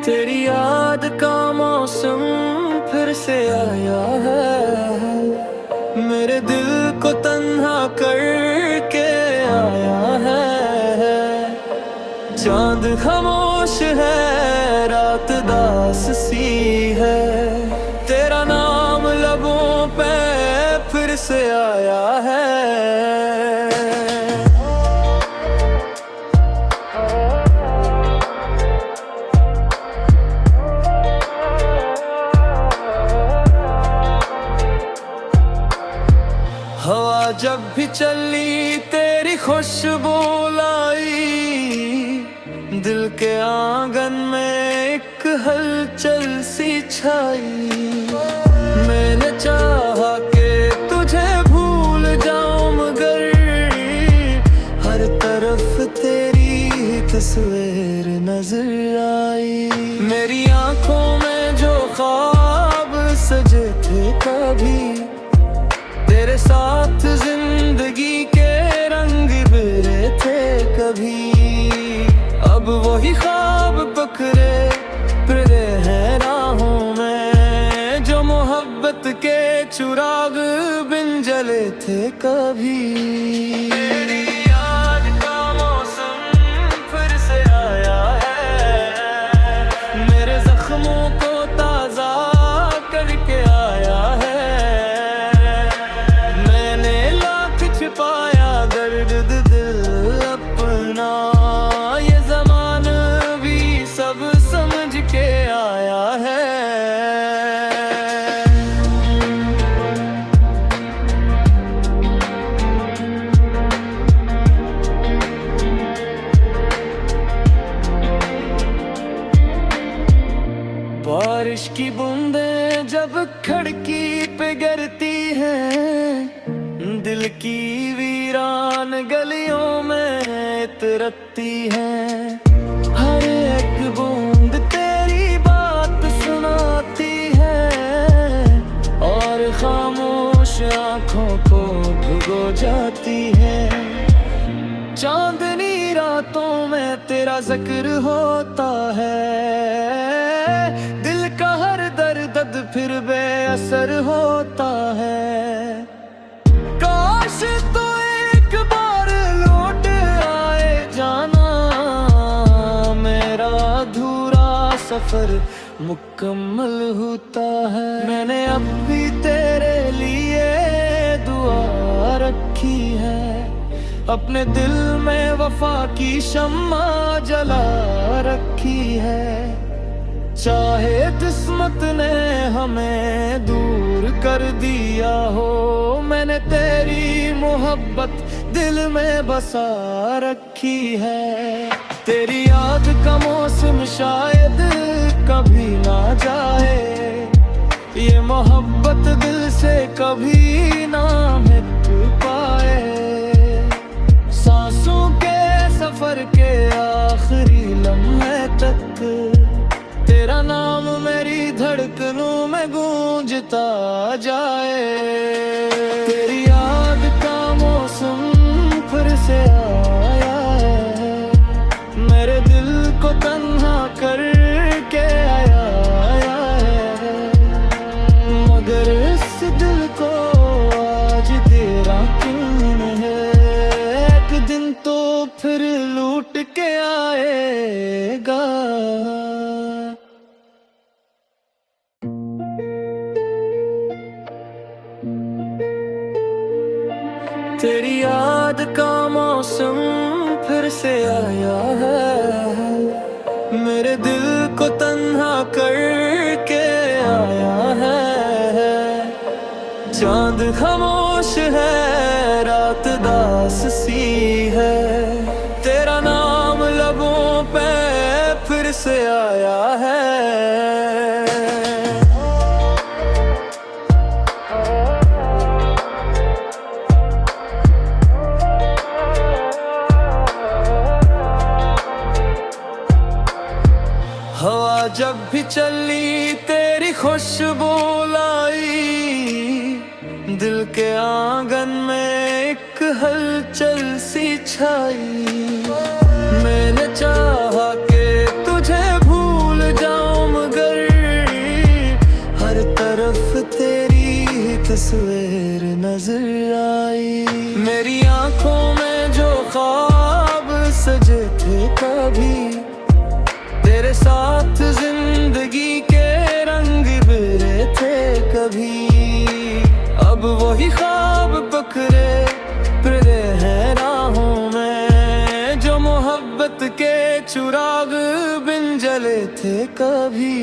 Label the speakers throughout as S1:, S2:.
S1: तेरी याद का मौसम फिर से आया है, मेरे दिल को तन्हा करके आया है। चांद खामोश है, रात दास सी है, तेरा नाम लबों पे फिर से आया है। हवा जब भी चली तेरी खुशबू लाई, दिल के आंगन में एक हलचल सी छाई। मैंने चाहा कि तुझे भूल जाऊं मगर हर तरफ तेरी ही तस्वीर नजर आई। मेरी आंखों में जो ख्वाब सजे थे कभी, तेरे साथ जिंदगी के रंग बिरे थे कभी, अब वही ख्वाब पकड़े फिरे हैं राहों में, जो मोहब्बत के चिराग बिन जले थे कभी। तेरी याद का मौसम फिर से आया है, मेरे जख्मों को ताजा करके आया है। पाया दर्द दिल अपना, ये ज़माना भी सब समझ के आया है। बारिश की बूंदें जब खिड़की पे गिरती हैं, दिल की वीरान गलियों में इतरती है। हर एक बूंद तेरी बात सुनाती है, और खामोश आंखों को भिगो जाती है। चांदनी रातों में तेरा जिक्र होता है, दिल का हर दर्द फिर बेअसर होता है। काश तो एक बार लौट आए जाना, मेरा अधूरा सफर मुकम्मल होता है। मैंने अब भी तेरे लिए दुआ रखी है, अपने दिल में वफा की शम्मा जला रखी है। चाहे किस्मत ने हमें दूर कर दिया हो, मैंने तेरी मोहब्बत दिल में बसा रखी है। तेरी याद का मौसम शायद कभी ना जाए, ये मोहब्बत दिल से कभी ना मिट पाए। सांसों के सफर के आखिरी लम्हे तक तेरा नाम मेरी धड़कनों में गूंजता जाए। तेरी याद का मौसम फिर से आया है, मेरे दिल को तन्हा करके आया है। मगर इस दिल को आज तेरा क्यों है, एक दिन तो फिर लूट के आएगा। तेरी याद का मौसम फिर से आया है, मेरे दिल को तन्हा करके आया है। चांद खामोश है, रात दास सी है, तेरा नाम लबों पे फिर से आया है। हवा जब भी चली तेरी खुशबू लाई, दिल के आंगन में एक हलचल सी छाई। मैंने चाहा कि तुझे भूल जाऊं तस्वीर नजर आई। मेरी आंखों में जो ख्वाब सजे थे कभी, तेरे साथ जिंदगी के रंग बिरे थे कभी, अब वही ख्वाब पकड़े फिरे हैं राहों में, जो मोहब्बत के चिराग बिन जले थे कभी।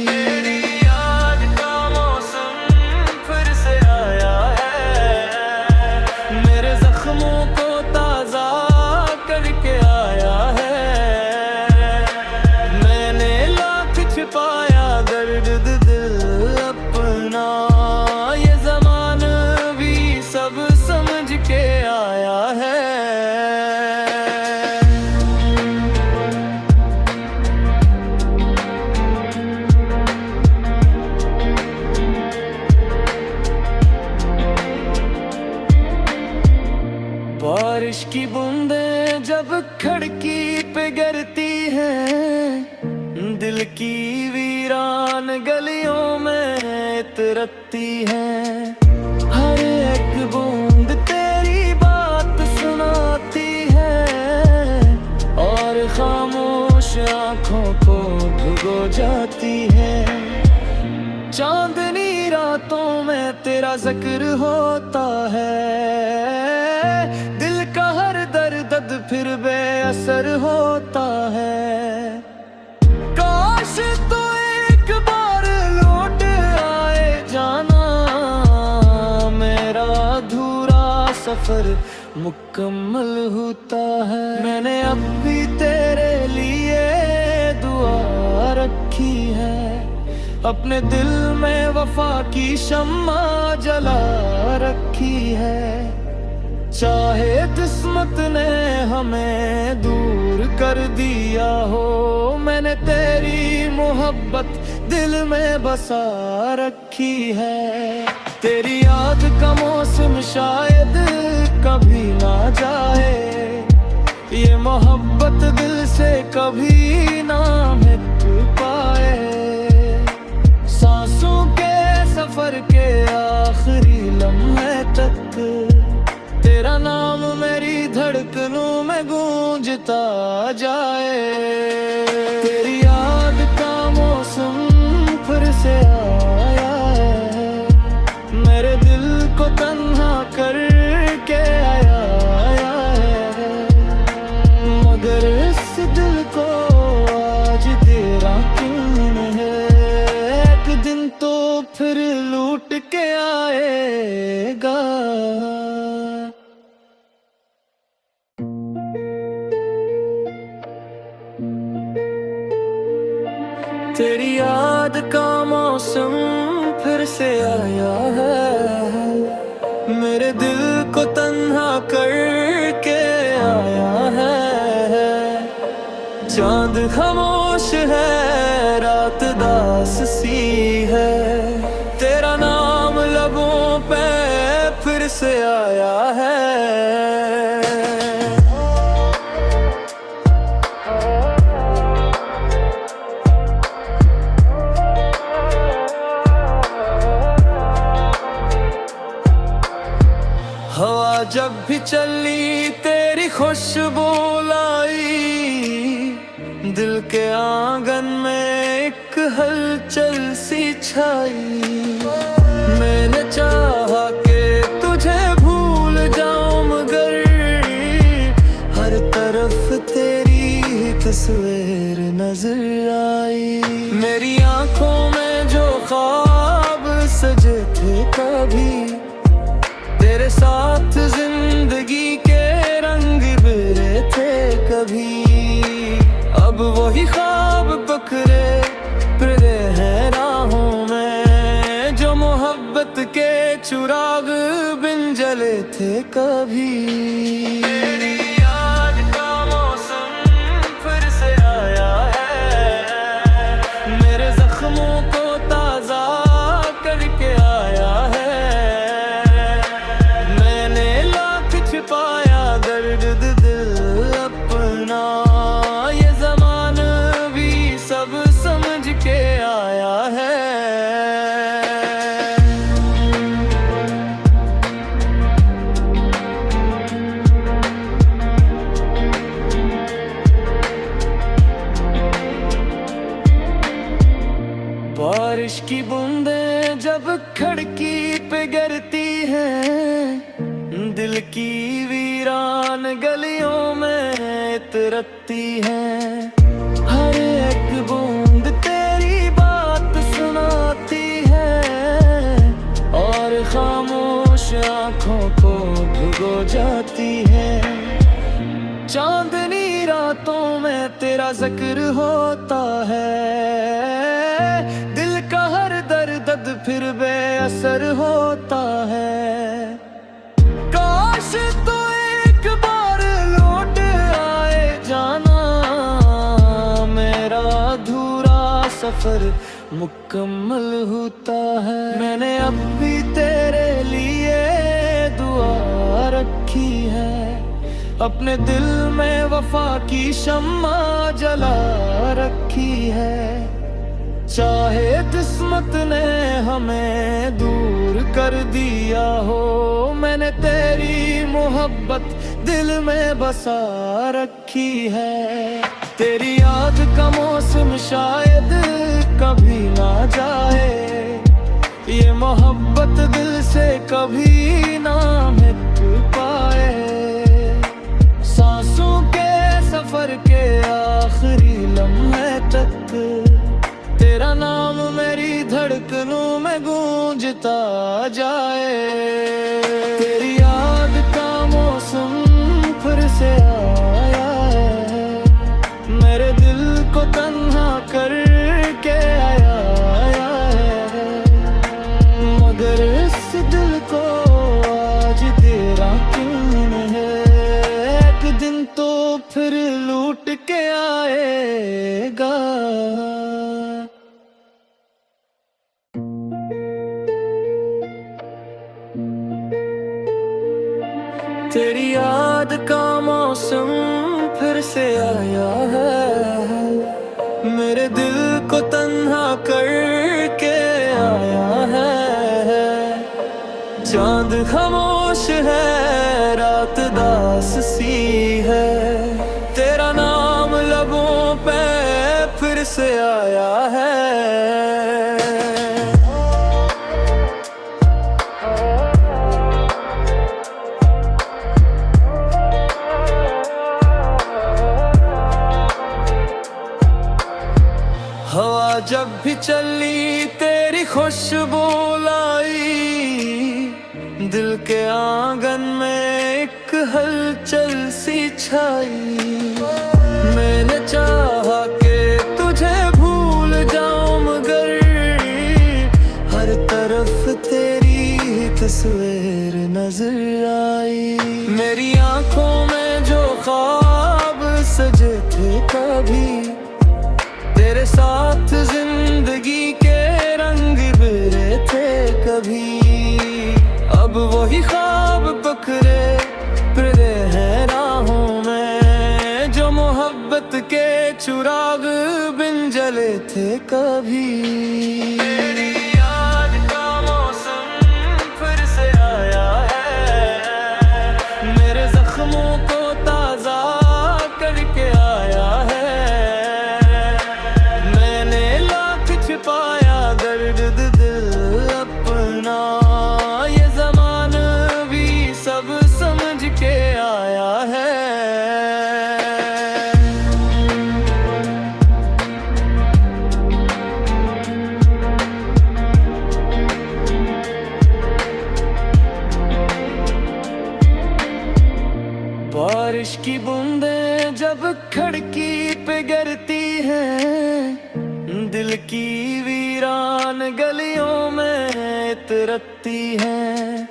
S1: तेरी याद का मौसम फिर से आया है, मेरे जख्मों को ताजा करके आया है। मैंने लाख छिपाया दर्द दिल अपना, ये ज़माना भी सब समझ के आया है। बारिश की बूंदें जब खिड़की पे गिरती हैं, दिल की वीरान गलियों में इतरती हैं। हर एक बूंद तेरी बात सुनाती है, और खामोश आंखों को भिगो जाती है। चांदनी रातों में तेरा जिक्र होता है, दिल का हर दर्द फिर बेअसर होता है। काश तो एक बार लौट आए जाना, मेरा अधूरा सफर मुकम्मल होता है। मैंने अब भी तेरे लिए दुआ रखी है, अपने दिल में वफा की शम्मा जला रखी है। चाहे किस्मत ने हमें दूर कर दिया हो, मैंने तेरी मोहब्बत दिल में बसा रखी है। तेरी याद का मौसम शायद कभी ना जाए, ये मोहब्बत दिल से कभी ना मिट पाए। सांसों के सफर के आखिरी लम्हे तक तेरा नाम मेरी धड़कनों में गूंजता जाए। तेरी याद का मौसम फिर से आया है, मेरे दिल को तन्हा करके आया है। मगर इस दिल को आज तेरा क्यों है, एक दिन तो फिर लूट के आएगा। तेरी याद का मौसम फिर से आया है, मेरे दिल को तन्हा करके आया है। चांद खामोश है, रात दास सी है, तेरा नाम लबों पे फिर से आया है। हवा जब भी चली तेरी खुशबू लाई, दिल के आंगन में एक हलचल सी छाई। मैंने चाहा कि तुझे भूल जाऊं, मगर हर तरफ तेरी तस्वीर नजर आई। मेरी आंखों में जो ख्वाब सजे थे कभी, तेरे साथ जिंदगी के रंग बिरे थे कभी, अब वही ख्वाब पकड़े फिरे हैं राहों में, जो मोहब्बत के चिराग बिन जले थे कभी। तेरी याद का मौसम फिर से आया है, मेरे जख्मों को ताजा करके आया है। छिपाया दर्द दिल अपना, ये ज़माना भी सब समझ के आया है। की बूंदें जब खिड़की पे गिरती हैं, दिल की वीरान गलियों में इतरती हैं। हर एक बूंद तेरी बात सुनाती है और खामोश आंखों को भिगो जाती है। चांदनी रातों में तेरा जिक्र होता है, दिल का हर दर्द फिर बेअसर होता है। काश तो एक बार लौट आए जाना, मेरा अधूरा सफर मुकम्मल होता है। मैंने अब भी तेरे लिए दुआ रखी है, अपने दिल में वफा की शम्मा जला रखी है। चाहे किस्मत ने हमें दूर कर दिया हो, मैंने तेरी मोहब्बत दिल में बसा रखी है। तेरी याद का मौसम शायद कभी ना जाए, ये मोहब्बत दिल से कभी ना मिट पाए। सांसों के सफर के आखिरी लम्हे तक तेरा नाम मेरी धड़कनों में गूंजता जाए। तेरी याद का मौसम फिर से आया है, मेरे दिल को तन्हा करके आया है। मगर इस दिल को आज तेरा क्यों है, एक दिन तो फिर लूट के आएगा। तेरी याद का मौसम फिर से आया है, मेरे दिल को तन्हा करके आया है। चांद खामोश है, रात दास सी है, तेरा नाम लबों पे फिर से आया है। हवा जब भी चली तेरी खुशबू लाई, दिल के आंगन में एक हलचल सी छाई। मैंने चाहा कि तुझे भूल जाऊं, मगर हर तरफ तेरी तस्वीर नजर आई। मेरी आंखों में जो ख्वाब सजे थे कभी, तेरे साथ जिंदगी के रंग बिरे थे कभी, अब वही ख्वाब पकड़े फिरे हैं राहों में, जो मोहब्बत के चिराग बिन जले थे कभी। तेरी याद का मौसम फिर से आया है, मेरे जख्मों को ताजा करके आया है। पाया दर्द दिल अपना, ये ज़माना भी सब समझ के आया है। बारिश की बूंदें जब खिड़की पे गिरती हैं, दिल की वीरान गलियों में इतरती हैं।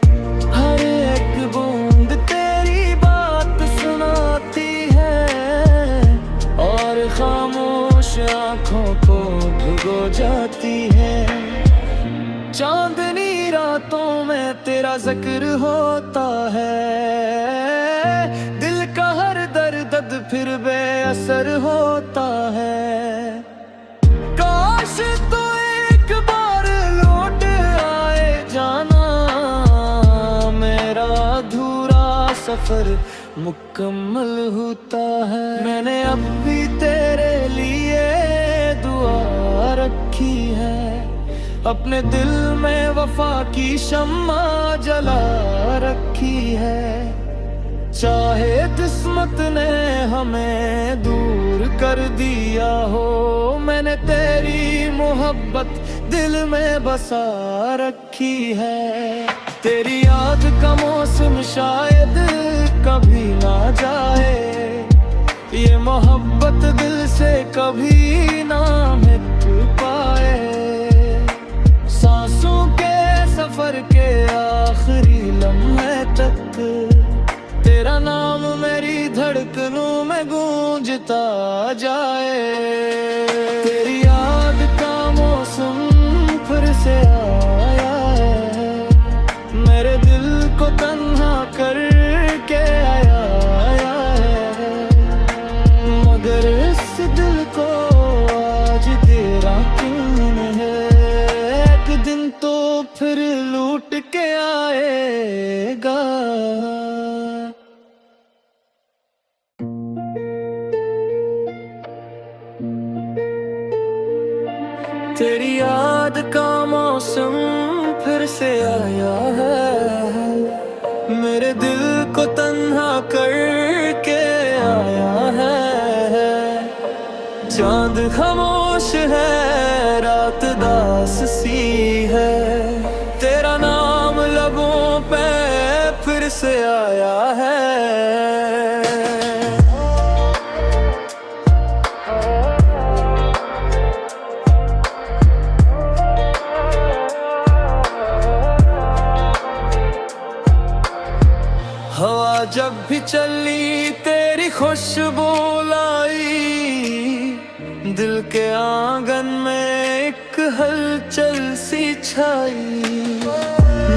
S1: हर एक बूंद तेरी बात सुनाती है और खामोश आंखों को भिगो जाती है। चांदनी रातों में तेरा जिक्र होता है, दिल का हर दर्द फिर बेअसर होता है। काश तो एक बार लौट आए जाना, मेरा अधूरा सफर मुकम्मल होता है। मैंने अब भी तेरे लिए दुआ रखी है, अपने दिल में वफा की शम्मा जला रखी है। चाहे किस्मत ने हमें दूर कर दिया हो, मैंने तेरी मोहब्बत दिल में बसा रखी है। तेरी याद का मौसम शायद कभी ना जाए, ये मोहब्बत दिल से कभी ना मिट पाए। सांसों के सफर के आखिरी लम्हे तक तेरा नाम मेरी धड़कनों में गूंजता जाए। तेरी याद का मौसम फिर से आया है, मेरे दिल को तन्हा करके आया है। मगर इस दिल को आज तेरा क्यों है, एक दिन तो फिर लूट के आएगा। तेरी याद का मौसम फिर से आया है, मेरे दिल को तन्हा करके आया है। चांद खामोश है, रात दास सी है, तेरा नाम लबों पे फिर से आया है। हवा जब भी चली तेरी खुशबू लाई, दिल के आंगन में एक हलचल सी छाई।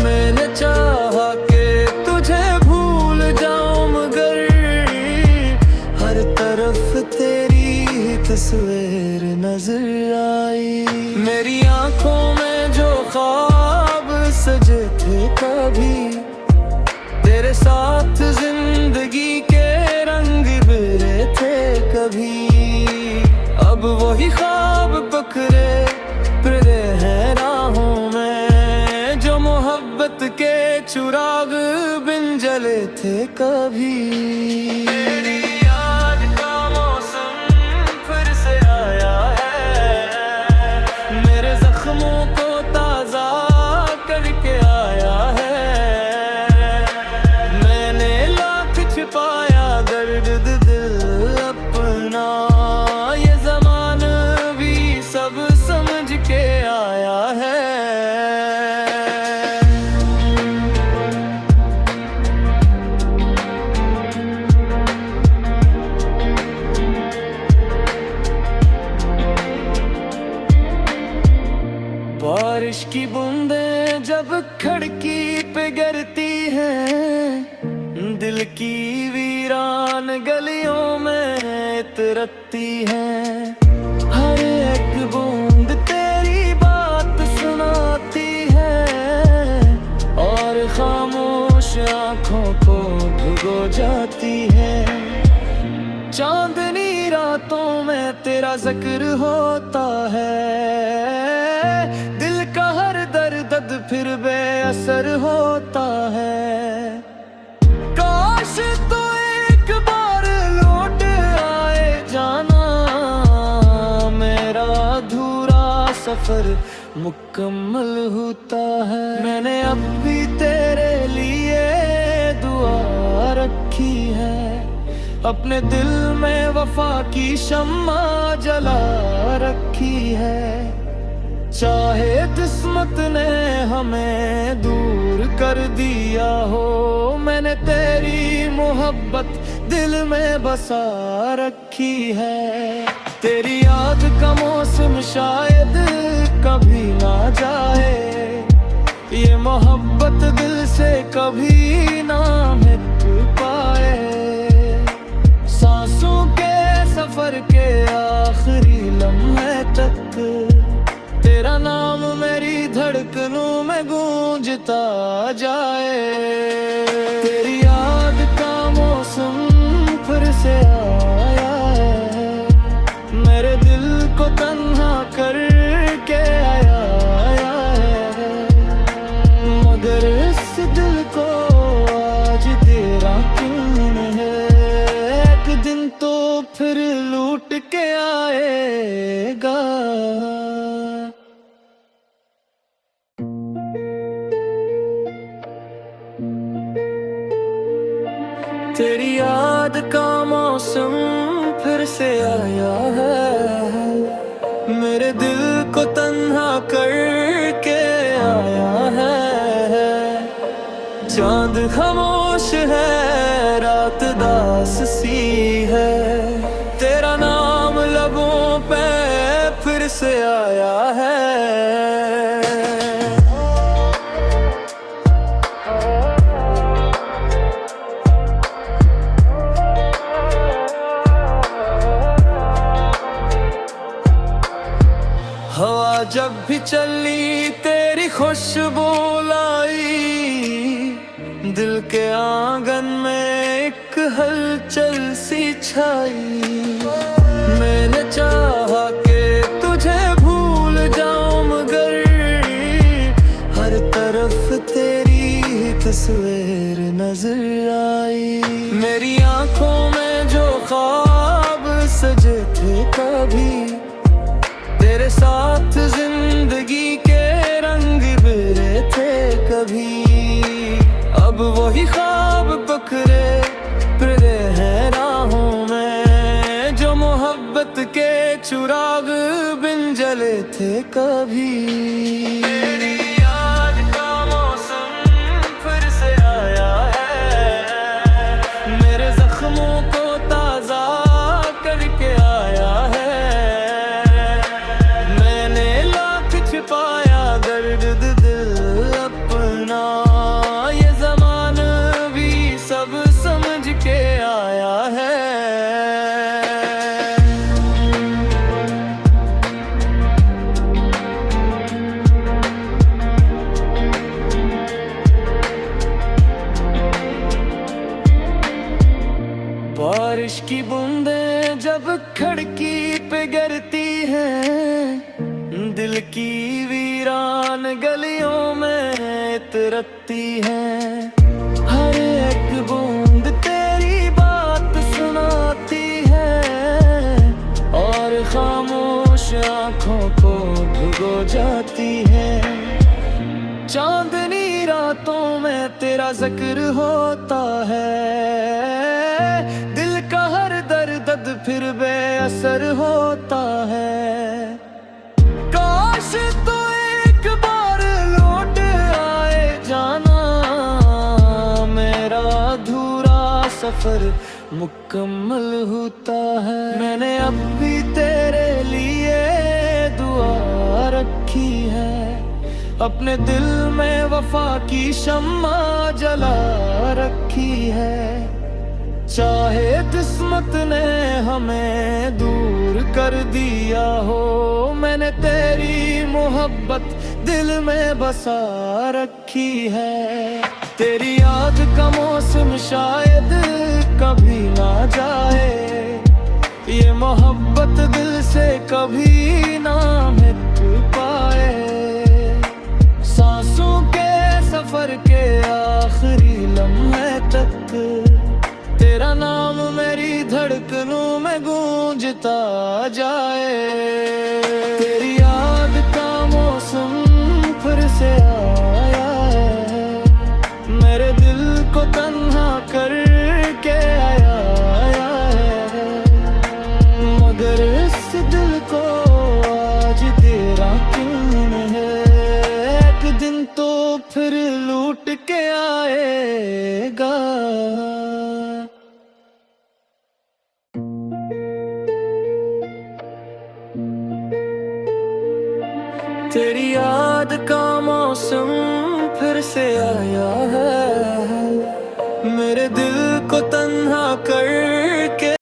S1: मैंने चाहा कि तुझे भूल जाऊं, मगर हर तरफ तेरी तस्वीर नजर आई। मेरी आंखों में जो ख्वाब सजे थे कभी, तेरे साथ जिंदगी के रंग बिरे थे कभी, अब वही ख्वाब पकड़े फिरे हैं राहों में, जो मोहब्बत के चिराग बिन जले थे कभी। तेरी याद का मौसम फिर से आया है, मेरे जख्मों को ताजा करके आया है। पाया दर्द दिल अपना, ये ज़माना भी सब समझ के आया है। बारिश की बूंदें जब खिड़की पे गिरती हैं, दिल की वीरान गलियों में इतरती है। हर एक बूंद तेरी बात सुनाती है, और खामोश आंखों को भिगो जाती है। चांदनी रातों में तेरा जिक्र होता है, दिल का हर दर्द फिर बेअसर होता है। तो एक बार लौट आए जाना, मेरा अधूरा सफर मुकम्मल होता है। मैंने अब भी तेरे लिए दुआ रखी है, अपने दिल में वफा की शम्मा जला रखी है। चाहे किस्मत ने हमें दूर कर दिया हो, मैंने तेरी मोहब्बत दिल में बसा रखी है। तेरी याद का मौसम शायद कभी ना जाए, ये मोहब्बत दिल से कभी ना मिट पाए। सांसों के सफर के आखिरी लम्हे तक तेरा नाम मेरी धड़कनों में गूंजता जाए। तेरी याद का मौसम फिर से आया है, मेरे दिल को तन्हा करके आया है। के आएगा। तेरी याद का मौसम फिर से आया है, मेरे दिल को तन्हा करके आया है। चांद खामोश है, रात दास सी है, तेरा नाम लबों पे फिर से आया है। हवा जब भी चली तेरी खुशबू लाई, दिल के आंगन में एक हलचल सी छाई। मैंने चाहा कि तुझे भूल जाऊं मगर हर तरफ तेरी ही तस्वीर नजर आई। मेरी आंखों में जो ख्वाब सजे थे कभी, तेरे साथ जिंदगी के रंग बिरे थे कभी, अब वही ख्वाब पकड़े फिरे हैं राहों में, जो मोहब्बत के चिराग बिन जले थे कभी। तेरी याद का मौसम फिर से आया है, मेरे जख्मों को ताजा करके आया है। पाया दर्द दिल अपना, ये ज़माना भी सब समझ के आया है। बारिश की बूंदें जब खिड़की पे गिरती हैं, दिल की वीरान गलियों में इतरती है। हर एक बूंद तेरी बात सुनाती है, और खामोश आंखों को भिगो जाती है। चांदनी रातों में तेरा जिक्र होता है, दिल का हर दर्द फिर बेअसर होता है। काश तो एक बार लौट आए जाना, मेरा अधूरा सफर मुकम्मल होता है। मैंने अब भी तेरे लिए दुआ रखी है, अपने दिल में वफा की शम्मा जला रखी है। चाहे किस्मत ने हमें दूर कर दिया हो, मैंने तेरी मोहब्बत दिल में बसा रखी है। तेरी याद का मौसम शायद कभी ना जाए, ये मोहब्बत दिल से कभी ना मिट पाए। सांसों के सफर के आखिरी लम्हे तक तेरा नाम मेरी धड़कनों में गूंजता जाए। तेरी याद का मौसम फिर से आया है, मेरे दिल को तन्हा करके आया है। मगर इस दिल को आज तेरा क्यों है, एक दिन तो फिर लूट के आएगा। तेरी याद का मौसम फिर से आया है,